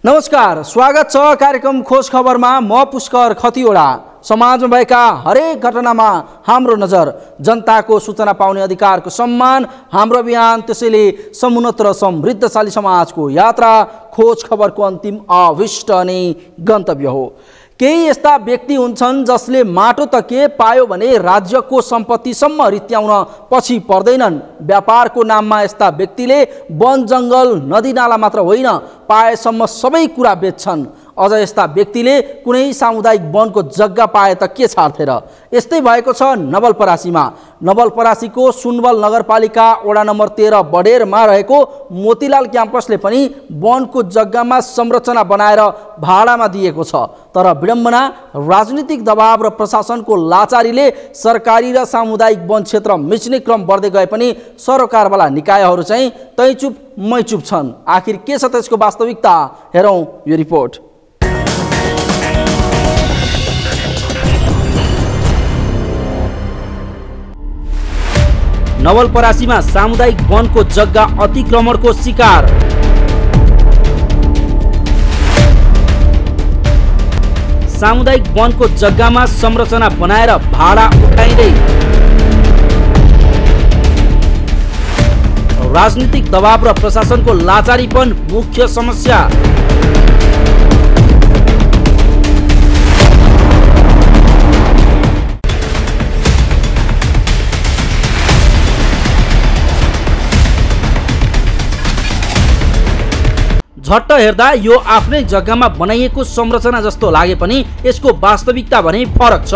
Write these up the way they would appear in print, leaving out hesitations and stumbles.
नमस्कार, स्वागत छ कार्यक्रम खोज खबरमा। म पुष्कर खतिवडा। समाजमा भएका हरेक घटनामा हाम्रो नजर, जनताको सूचना पाउने अधिकारको सम्मान हाम्रो अभियान। त्यसैले समुन्नत र समृद्धशाली समाजको यात्रा खोज खबरको अन्तिम अभिष्ट अनि गन्तव्य हो। केही यस्ता व्यक्ति हुन्छन् जसले माटो त के पायो भने राज्यको सम्पत्तिसम्म रित्याउन पछि पर्दैनन्। व्यापारको नाममा यस्ता व्यक्तिले वन जङ्गल नदी नाला मात्र होइन, पाएसम्म सबै कुरा बेच्छन्। अझ यस्ता व्यक्तिले कुनै सामुदायिक वनको जग्गा पाए त के छाड्थे र। यस्तै भएको छ नवलपरासीमा। नवलपरासीको सुनवल नगरपालिका वडा नम्बर 13 बडेरमा रहेको मोतीलाल क्याम्पसले पनि वनको जग्गामा संरचना बनाएर भाडामा दिएको छ। तर विडम्बना, राजनीतिक दबाव र प्रशासनको लाचारीले सरकारी र सामुदायिक वन क्षेत्र मिच्ने क्रम बढ्दै गए पनि सरकारवाला निकायहरू चाहिँ तै चुप मै चुप छन्। आखिर के छ त्यसको वास्तविकता, हेरौँ यो रिपोर्ट। नवलपरासीमा सामुदायिक वनको जग्गा अतिक्रमणको शिकार। सामुदायिक वनको जग्गामा संरचना बनाएर भाडा उठाइँदै राजनीतिक दबाव र प्रशासनको लाचारीपन मुख्य समस्या। झट्ट हेर्दा यो आफ्नै जग्गामा बनाइएको संरचना जस्तो लागे पनि यसको वास्तविकता भने फरक छ।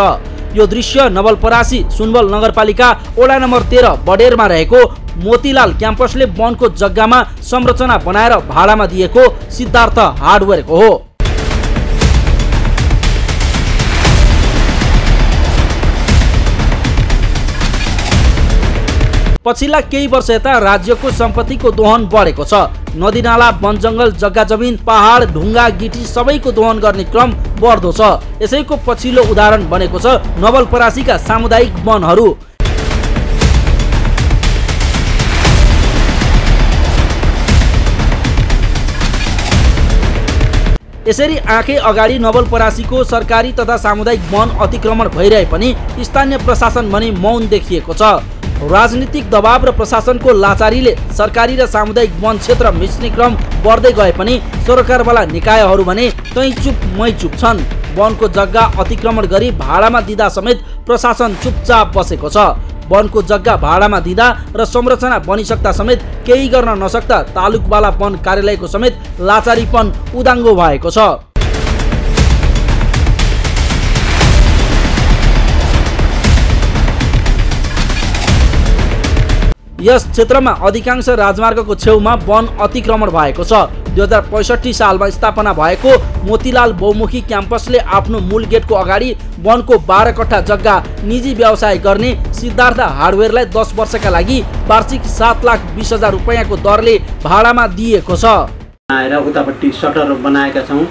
यो दृश्य नवलपरासी सुनवल नगरपालिका वडा नम्बर 13 बडेरमा रहेको मोतीलाल क्याम्पसले वनको जग्गामा संरचना बनाएर भाडामा दिएको सिद्धार्थ हार्डवेयरको हो। पछिल्ला केही वर्ष यता राज्यको सम्पत्तिको दोहन बढेको छ। नदी नाला, वन जङ्गल, जग्गा जमिन, पहाड, ढुङ्गा, गिटी सबैको दोहन गर्ने क्रम बढ्दो छ। यसैको पछिल्लो उदाहरण बनेको छ नवलपरासीका सामुदायिक वनहरू। यसरी आँखे अगाडि नवलपरासीको सरकारी तथा सामुदायिक वन अतिक्रमण भइरहे पनि स्थानीय प्रशासन भने मौन देखिएको छ। राजनीतिक दबाव र प्रशासनको लाचारीले सरकारी र सामुदायिक वन क्षेत्र मिच्ने क्रम बढ्दै गए पनि सरकारवाला निकायहरू भने तै चुप मै चुप छन्। वनको जग्गा अतिक्रमण गरी भाडामा दिँदा समेत प्रशासन चुपचाप बसेको छ। वनको जग्गा भाडामा दिँदा र संरचना बनिसक्दा समेत केही गर्न नसक्दा तालुकवाला वन कार्यालयको समेत लाचारीपन उदाङ्गो भएको छ। यस क्षेत्रमा अधिकांश राजमार्गको छेउमा वन अतिक्रमण भएको छ। 2065 सालमा स्थापना भएको मोतीलाल बहुमुखी क्याम्पसले आफ्नो मूल गेटको अगाडि वनको 12 कट्ठा जग्गा निजी व्यवसाय गर्ने सिद्धार्थ हार्डवेयरलाई 10 वर्षका लागि वार्षिक 7,20,000 रुपैयाँको दरले भाडामा दिएको छ। आएर उतापट्टि सटर बनाएका छौँ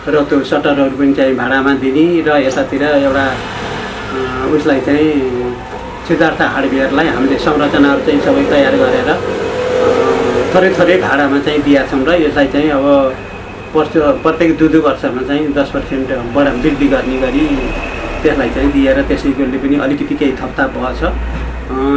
र त्यो सटरहरू पनि चाहिँ भाडामा दिने र यतातिर एउटा उसलाई चाहिँ सिद्धार्थ हार्डवेयरलाई हामीले संरचनाहरू चाहिँ सबै तयार गरेर थोरै थोरै भाडामा चाहिँ दिएका छौँ र यसलाई चाहिँ अब प्रत्येक 2 वर्षमा चाहिँ 10% बढा वृद्धि गर्ने गरी त्यसलाई चाहिँ दिएर त्यसैले पनि अलिकति केही थपथाप भएछ।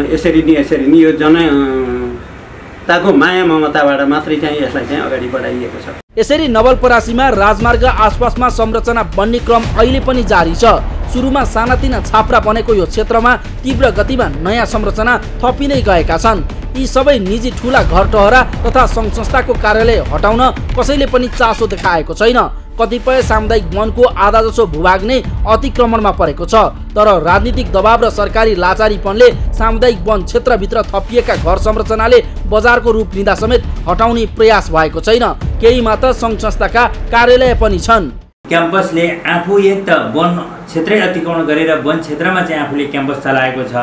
यसरी नि यो जनताको माया ममताबाट मात्रै चाहिँ यसलाई चाहिँ अगाडि बढाइएको छ। यसरी नवलपरासीमा राजमार्ग आसपासमा संरचना बन्ने क्रम अहिले पनि जारी छ। सुरुमा सानातिना छाप्रा बनेको यो क्षेत्रमा तीव्र गतिमा नयाँ संरचना थपिँदै गएका छन्। यी सबै निजी ठुला घरटहरा तथा सङ्घ संस्थाको कार्यालय हटाउन कसैले पनि चासो देखाएको छैन। कतिपय सामुदायिक वनको आधा जसो भूभाग नै अतिक्रमणमा परेको छ। तर राजनीतिक दबाव र सरकारी लाचारीपनले सामुदायिक वन क्षेत्रभित्र थपिएका घर संरचनाले बजारको रूप लिँदा समेत हटाउने प्रयास भएको छैन। केहीमा त सङ्घ संस्थाका कार्यालय पनि छन्। क्याम्पसले आफू एक त वन क्षेत्रै अतिक्रमण गरेर वन क्षेत्रमा चाहिँ आफूले क्याम्पस चलाएको छ।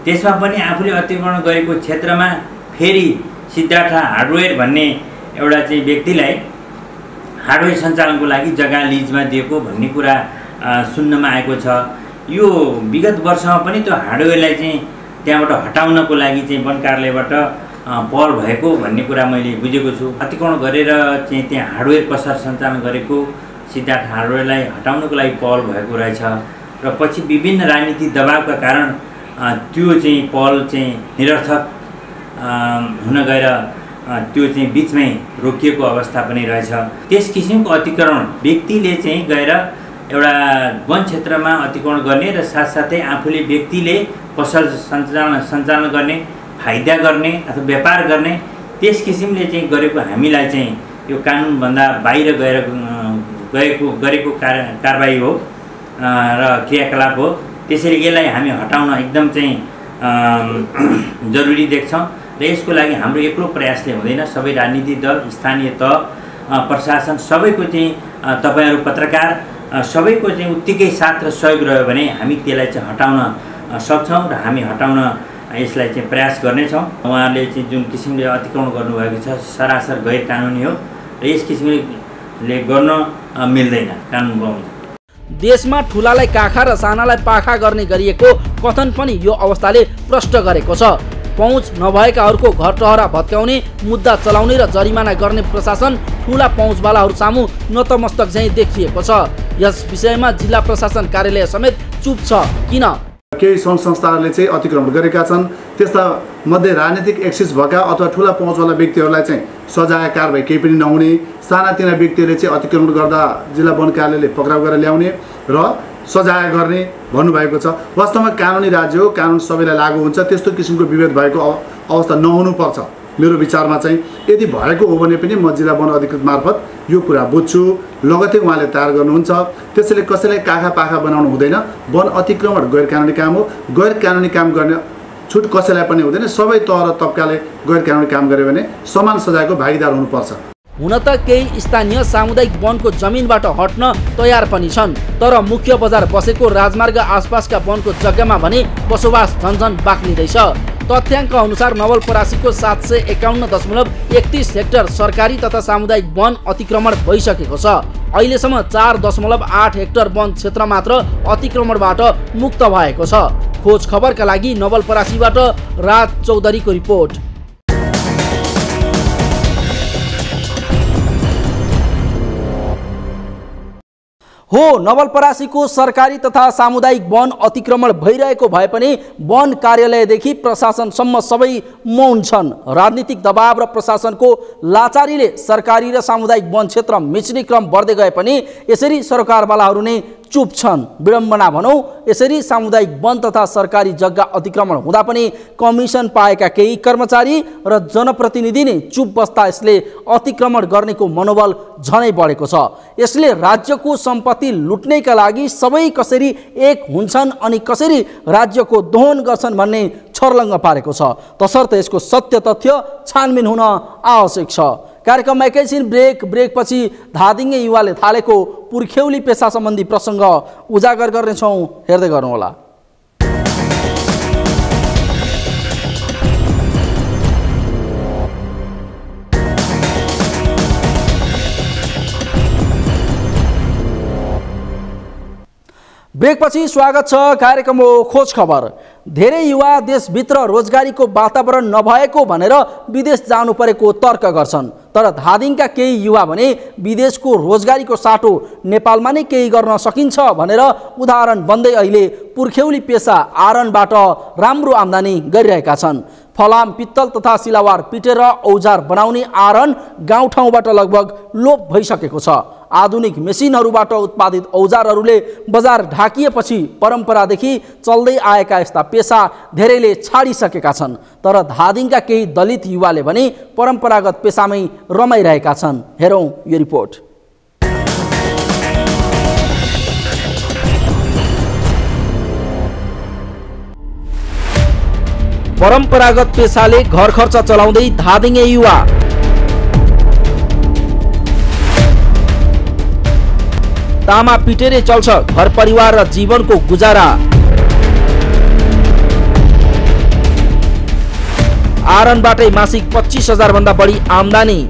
त्यसमा पनि आफूले अतिक्रमण गरेको क्षेत्रमा फेरि सिद्धार्थ हार्डवेयर भन्ने एउटा चाहिँ व्यक्तिलाई हार्डवेयर सञ्चालनको लागि जग्गा लिजमा दिएको भन्ने कुरा सुन्नमा आएको छ। यो विगत वर्षमा पनि त्यो हार्डवेयरलाई चाहिँ त्यहाँबाट हटाउनको लागि चाहिँ वन कार्यालयबाट पहल भएको भन्ने कुरा मैले बुझेको छु। अतिक्रमण गरेर चाहिँ त्यहाँ हार्डवेयर पसल सञ्चालन गरेको सिद्धार्थ हार्डवेयरलाई हटाउनको लागि पहल भएको रहेछ र पछि विभिन्न राजनीतिक दबावका कारण त्यो चाहिँ पहल चाहिँ निरर्थक हुन गएर त्यो चाहिँ बिचमै रोकिएको अवस्था पनि रहेछ। त्यस किसिमको अतिक्रमण व्यक्तिले चाहिँ गएर एउटा वन क्षेत्रमा अतिक्रमण गर्ने र साथसाथै आफूले व्यक्तिले पसल सञ्चालन गर्ने, फाइदा गर्ने अथवा व्यापार गर्ने त्यस किसिमले चाहिँ गरेको हामीलाई चाहिँ यो कानुनभन्दा बाहिर गरेको कारबाही हो र क्रियाकलाप हो। त्यसैले यसलाई हामी हटाउन एकदम चाहिँ जरुरी देख्छौँ र यसको लागि हाम्रो एक्लो प्रयासले हुँदैन। सबै राजनीतिक दल, स्थानीय तह, प्रशासन सबैको चाहिँ तपाईहरू पत्रकार सबैको चाहिँ उत्तिकै साथ र सहयोग रह्यो भने हामी त्यसलाई चाहिँ हटाउन सक्छौँ र हामी हटाउन यसलाई चाहिँ प्रयास गर्नेछौँ। उहाँहरूले चाहिँ जुन किसिमले अतिक्रमण गर्नुभएको छ सरासर गैर कानुनी हो र यस किसिमले गर्न मिल्दैन, कानुन बनाउँछ। देशमा ठुलालाई काखा र सानालाई पाखा गर्ने गरिएको कथन पनि यो अवस्थाले प्रष्ट गरेको छ। पहुँच नभएकाहरूको घर टहरा भत्काउने, मुद्दा चलाउने र जरिमाना गर्ने प्रशासन ठुला पहुँचवालाहरू सामु नतमस्तक चाहिँ देखिएको छ। यस विषयमा जिल्ला प्रशासन कार्यालय समेत चुप छ। किन? केही सङ्घ संस्थाहरूले चाहिँ अतिक्रमण गरेका छन्, त्यस्ता मध्ये राजनीतिक एक्सिस भएका अथवा ठुला पहुँचवाला व्यक्तिहरूलाई चाहिँ सजाय कारबाही केही पनि नहुने, सानातिना व्यक्तिहरूले चाहिँ अतिक्रमण गर्दा जिल्ला वन कार्यालयले पक्राउ गरेर ल्याउने र सजाय गर्ने भन्नुभएको छ। वास्तवमा कानुनी राज्य हो, कानुन सबैलाई लागू हुन्छ। त्यस्तो किसिमको विभेद भएको अवस्था नहुनुपर्छ मेरो विचारमा चाहिँ। यदि भएको हो भने पनि म जिल्ला वन अधिकृत मार्फत यो कुरा बुझ्छु, लगतै उहाँले तयार गर्नुहुन्छ। त्यसैले कसैलाई काखा पाखा बनाउनु हुँदैन। वन अतिक्रमण गैर कानुनी काम हो, गैर कानुनी काम गर्ने छुट कसैलाई पनि हुँदैन। सबै तह र तबकाले गैर कानुनी काम गर्यो भने समान सजायको भागीदार हुनुपर्छ। हुन त केही स्थानीय सामुदायिक वनको जमिनबाट हट्न तयार पनि छन्, तर मुख्य बजार बसेको राजमार्ग आसपासका वनको जग्गामा भने बसोबास झन्झन बाक्लिँदैछ। तथ्याङ्क अनुसार नवलपरासीको 751.31 हेक्टर सरकारी तथा सामुदायिक वन अतिक्रमण भइसकेको छ। अहिलेसम्म 4.8 हेक्टर वन क्षेत्र मात्र अतिक्रमणबाट मुक्त भएको छ। खोज खबरका लागि नवलपरासीबाट राज चौधरीको रिपोर्ट। हो, नवलपरासीको सरकारी तथा सामुदायिक वन अतिक्रमण भइरहेको भए पनि वन कार्यालयदेखि प्रशासनसम्म सबै मौन छन्। राजनीतिक दबाव र प्रशासनको लाचारीले सरकारी र सामुदायिक वन क्षेत्र मिच्ने क्रम बढ्दै गए पनि यसरी सरकारवालाहरू नै चुप छन्। विडम्बना भनौँ, यसरी सामुदायिक वन तथा सरकारी जग्गा अतिक्रमण हुँदा पनि कमिसन पाएका केही कर्मचारी र जनप्रतिनिधि नै चुप बस्दा यसले अतिक्रमण गर्नेको मनोबल झनै बढेको छ। यसले राज्यको सम्पत्ति लुट्नेका लागि सबै कसरी एक हुन्छन् अनि कसरी राज्यको दोहन गर्छन् भन्ने छर्लङ्ग पारेको छ। तसर्थ यसको सत्य तथ्य छानबिन हुन आवश्यक छ। कार्यक्रममा एकैछिन ब्रेकपछि धादिङे युवाले थालेको पुर्ख्यौली पेसा सम्बन्धी प्रसङ्ग उजागर गर्नेछौँ, हेर्दै गर्नुहोला। ब्रेकपछि स्वागत छ। कार्यक्रम हो खोज खबर। धेरै युवा देशभित्र रोजगारीको वातावरण नभएको भनेर विदेश जानु परेको तर्क गर्छन्, तर धादिङका केही युवा भने विदेशको रोजगारीको साटो नेपालमा नै केही गर्न सकिन्छ भनेर उदाहरण बन्दै अहिले पुर्ख्यौली पेसा आरनबाट राम्रो आम्दानी गरिरहेका छन्। फलाम, पित्तल तथा सिलावार पिटेर औजार बनाउने आरन गाउँठाउँबाट लगभग लोप भइसकेको छ। आधुनिक मेसिनहरूबाट उत्पादित औजारहरूले बजार ढाकिएपछि परम्परादेखि चल्दै आएका यस्ता पेसा धेरैले छाडिसकेका छन्, तर धादिङका केही दलित युवाले भने परम्परागत पेसामै रमाइरहेका छन्। हेरौँ यो रिपोर्ट। परम्परागत पेसाले घर खर्च चलाउँदै धादिङे युवा। तामा पिटेरै चल्छ घर परिवार र जीवनको गुजारा। आरनबाटै मासिक 25,000 भन्दा बढी आम्दानी।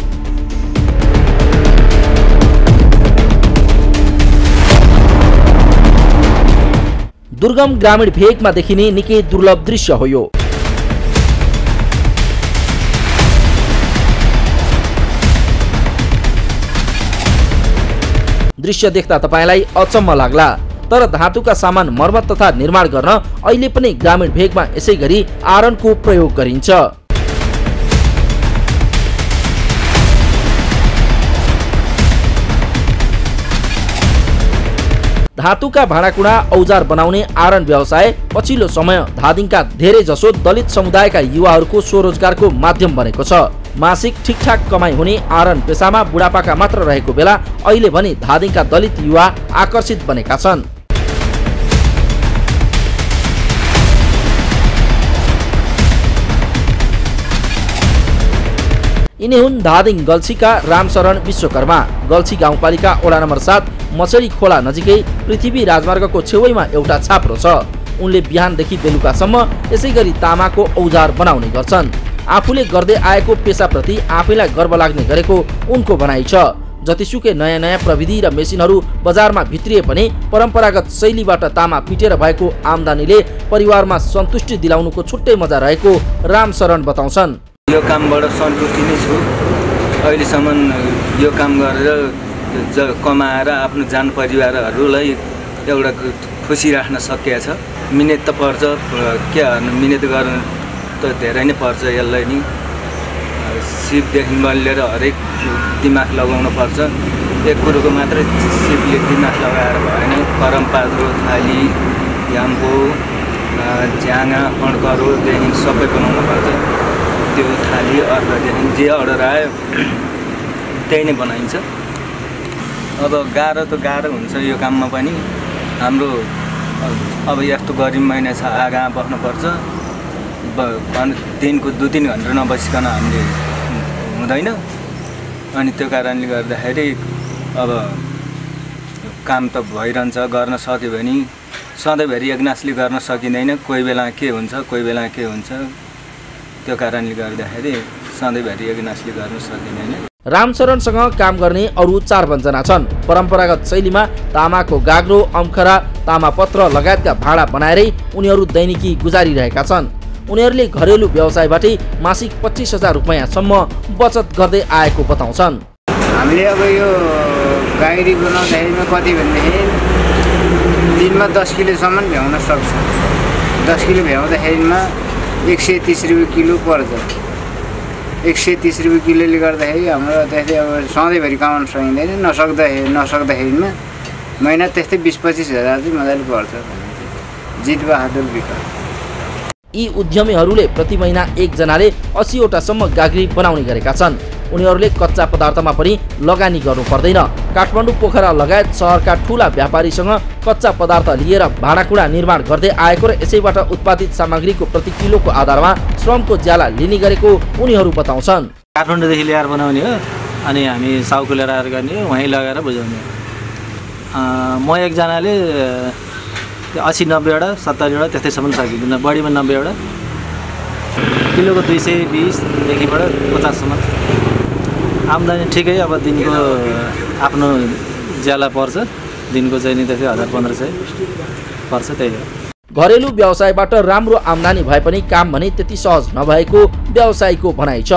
दुर्गम ग्रामीण भेगमा देखिने निकै दुर्लभ दृश्य हो यो। दृश्य देख्दा तपाईलाई अचम्म लाग्ला, तर धातुका सामान मर्मत तथा निर्माण गर्न अहिले पनि ग्रामीण भेगमा यसै गरी आयरनको प्रयोग गरिन्छ। धातुका भाँडाकुँडा औजार बनाउने आयरन व्यवसाय पछिल्लो समय धादिङका धेरै जसो दलित समुदायका युवाहरूको स्वरोजगारको माध्यम बनेको छ। मासिक ठिकठाक कमाइ हुने आयरन पेसामा बुढापाका मात्र रहेको बेला अहिले भने धादिङका दलित युवा आकर्षित बनेका छन्। यिनी हुन् धादिङ गल्छीका रामशरण विश्वकर्मा। गल्छी गाउँपालिका वडा नम्बर 7 मछेडी खोला नजिकै पृथ्वी राजमार्गको छेउैमा एउटा छाप्रो छ। उनले बिहानदेखि बेलुकासम्म यसै गरी तामाको औजार बनाउने गर्छन्। आफूले गर्दै आएको पेसाप्रति आफैलाई गर्व लाग्ने गरेको उनको भनाइ छ। जतिसुकै नयाँ नयाँ प्रविधि र मेसिनहरू बजारमा भित्रिए पनि परम्परागत शैलीबाट तामा पिटेर भएको आम्दानीले परिवारमा सन्तुष्टि दिलाउनुको छुट्टै मजा रहेको रामशरण बताउँछन्। यो कामबाट सन्तुष्टि नै छु। अहिलेसम्म यो काम गरेर कमाएर आफ्नो जान परिवारहरूलाई एउटा खुसी राख्न सकिएको छ। मिहिनेत त पर्छ, के मिहिनेत गर्नु त धेरै नै पर्छ। यसलाई नि सिपदेखि लिएर हरेक दिमाग लगाउनु पर्छ। एक कुरोको मात्रै सिपले दिमाग लगाएर भएन। परम्पात्रो, थाली, याम्पो, झ्याङा, अड्करोदेखि सबै बनाउनु पर्छ। त्यो थाली अर्कादेखि जे अर्डर आयो त्यही नै बनाइन्छ। अब गाह्रो त गाह्रो हुन्छ यो काममा पनि। हाम्रो अब यस्तो गरिब महिना छ, आगा बस्नुपर्छ। दिनको 2-3 घन्टा नबसिकन हामीले हुँदैन। अनि त्यो कारणले गर्दाखेरि अब काम त भइरहन्छ। गर्न सक्यो भने सधैँभरि एकनासले गर्न सकिँदैन। कोही बेला के हुन्छ, कोही बेला के हुन्छ। त्यो कारणले गर्दाखेरि सधैँभरि एकनासले गर्न सकिँदैन। रामशरणसँग काम गर्ने अरू 4 जना छन्। परम्परागत शैलीमा तामाको गाग्रो, अम्खरा, तामापत्र लगायतका भाँडा बनाएरै उनीहरू दैनिकी गुजारिरहेका छन्। उनीहरूले घरेलु व्यवसायबाटै मासिक 25,000 रुपैयाँसम्म बचत गर्दै आएको बताउँछन्। हामीले अब यो गाग्री बनाउँदाखेरिमा कति भनेदेखि दिनमा 10 किलोसम्म भ्याउन सक्छ। 10 किलो भ्याउँदाखेरिमा 130 रुपियाँ किलो पर्छ। 130 रुपियाँ किलोले गर्दाखेरि हाम्रो त्यस्तै अब सधैँभरि कमाउन सकिँदैन। नसक्दाखेरिमा महिना त्यस्तै 20-25 हजार चाहिँ मजाले पर्छ। जित बहादुर विकास। यी उद्यमीहरूले प्रति महिना 1 जनाले 80 वटासम्म गाग्री बनाउने गरेका छन्। उनीहरूले कच्चा पदार्थमा पनि लगानी गर्नु पर्दैन। काठमाडौँ, पोखरा लगायत सहरका ठूला व्यापारीसँग कच्चा पदार्थ लिएर भाँडाकुँडा निर्माण गर्दै आएको र यसैबाट उत्पादित सामग्रीको प्रति किलोको आधारमा श्रमको ज्याला लिने गरेको उनीहरू बताउँछन्। काठमाडौँदेखि ल्याएर बनाउने हो, अनि हामी साउको ल्याएर गर्ने हो, वहीँ लगाएर बुझाउने हो। म एकजनाले 80-90 वटा 70 वटा त्यस्तैसम्म सकिँदैन। बढीमा 90 वटा, किलोको 220देखिबाट 50सम्म आम्दानी ठिकै। अब दिनको आफ्नो ज्याला पर्छ। दिनको चाहिँ नि त्यस्तै 1000-1500 पर्छ। त्यही हो। घरेलु व्यवसायबाट राम्रो आम्दानी भए पनि काम भने त्यति सहज नभएको व्यवसायीको भनाइ छ।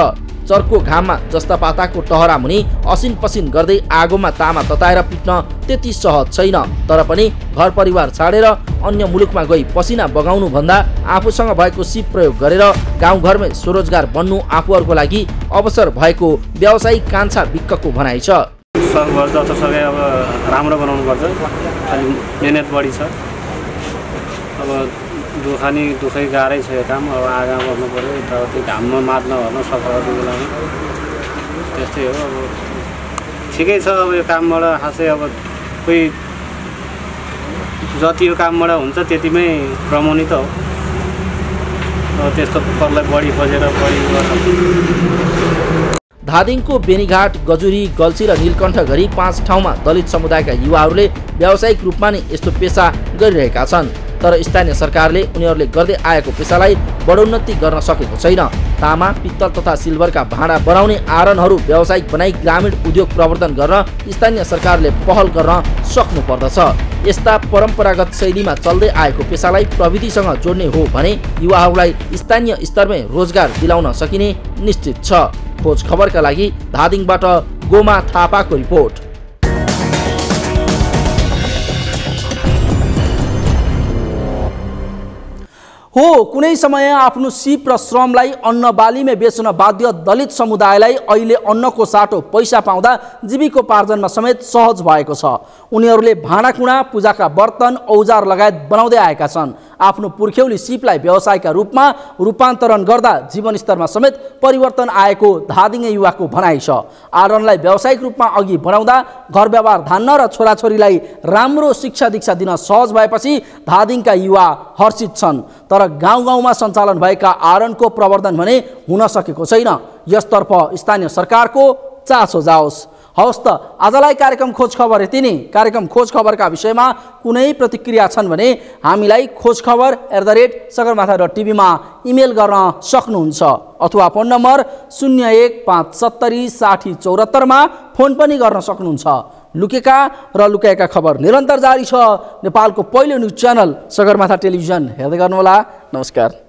चर्को घाममा जस्ता पाताको टहरा मुनि असिन पसिन गर्दै आगोमा तामा तताएर पिट्न त्यति सहज छैन। तर पनि घर परिवार छाडेर अन्य मुलुकमा गई पसिना बगाउनु भन्दा आफूसँग भएको सिप प्रयोग गरेर गाउँघरमै स्वरोजगार बन्नु आफूहरूको लागि अवसर भएको व्यवसायी कान्छा विक्कको भनाइ छ। सकभर जतोसकै अब राम्रो बनाउनु पर्छ। अलि मेहनत बढी छ। अब दुखै गाह्रै छ यो काम। अब आगा बढ्नु पऱ्यो। यताउति घाममा मात नभर्न सफा गर्नु बेलामा त्यस्तै हो। अब ठिकै छ। अब यो कामबाट खासै अब कोही जति यो कामबाट हुन्छ त्यतिमै रमाउने त हो। अब त्यस्तो परलाई बढी खोजेर बढी गर्न। धादिङको बेनीघाट, गजुरी, गल्छी र नीलकण्ठ गरी 5 ठाउँमा दलित समुदायका युवाहरूले व्यावसायिक रूपमा नै यस्तो पेसा गरिरहेका छन्। तर स्थानीय सरकारले उनीहरूले गर्दै आएको पेसालाई बढोन्नति गर्न सकेको छैन। तामा, पित्तल तथा सिल्भरका भाँडा बनाउने आयरनहरू व्यावसायिक बनाई ग्रामीण उद्योग प्रवर्धन गर्न स्थानीय सरकारले पहल गर्न सक्नु पर्दछ। यस्ता परम्परागत शैलीमा चल्दै आएको पेसालाई प्रविधिसँग जोड्ने हो भने युवाहरूलाई स्थानीय स्तरमै रोजगार दिलाउन सकिने निश्चित छ। खोज खबरका लागि धादिङबाट गोमा थापाको रिपोर्ट। हो कुनै समय आफ्नो सिप र श्रमलाई अन्न बालीमै बेच्न बाध्य दलित समुदायलाई अहिले अन्नको साटो पैसा पाउँदा जीविकोपार्जनमा समेत सहज भएको छ। उनीहरूले भाँडाकुँडा, पूजाका बर्तन, औजार लगायत बनाउँदै आएका छन्। आफ्नो पुर्ख्यौली सिपलाई व्यवसायका रूपमा रूपान्तरण गर्दा जीवनस्तरमा समेत परिवर्तन आएको धादिङे युवाको भनाइ छ। आरनलाई व्यावसायिक रूपमा अघि बढाउँदा घर व्यवहार धान्न र छोराछोरीलाई राम्रो शिक्षा दीक्षा दिन सहज भएपछि धादिङका युवा हर्षित छन्। तर गाउँ गाउँमा सञ्चालन भएका आरनको प्रवर्धन भने हुन सकेको छैन। यसतर्फ स्थानीय सरकारको चासो जाओस्। हवस् त आजलाई कार्यक्रम खोज खबर यति नै। कार्यक्रम खोज खबरका विषयमा कुनै प्रतिक्रिया छन् भने हामीलाई खोजखबर@सगरमाथा.tv मा इमेल गर्न सक्नुहुन्छ अथवा फोन नम्बर 01570 60 74 मा फोन पनि गर्न सक्नुहुन्छ। लुकेका र लुकाएका खबर निरन्तर जारी छ। नेपालको पहिलो न्युज च्यानल सगरमाथा टेलिभिजन हेर्दै गर्नुहोला। नमस्कार।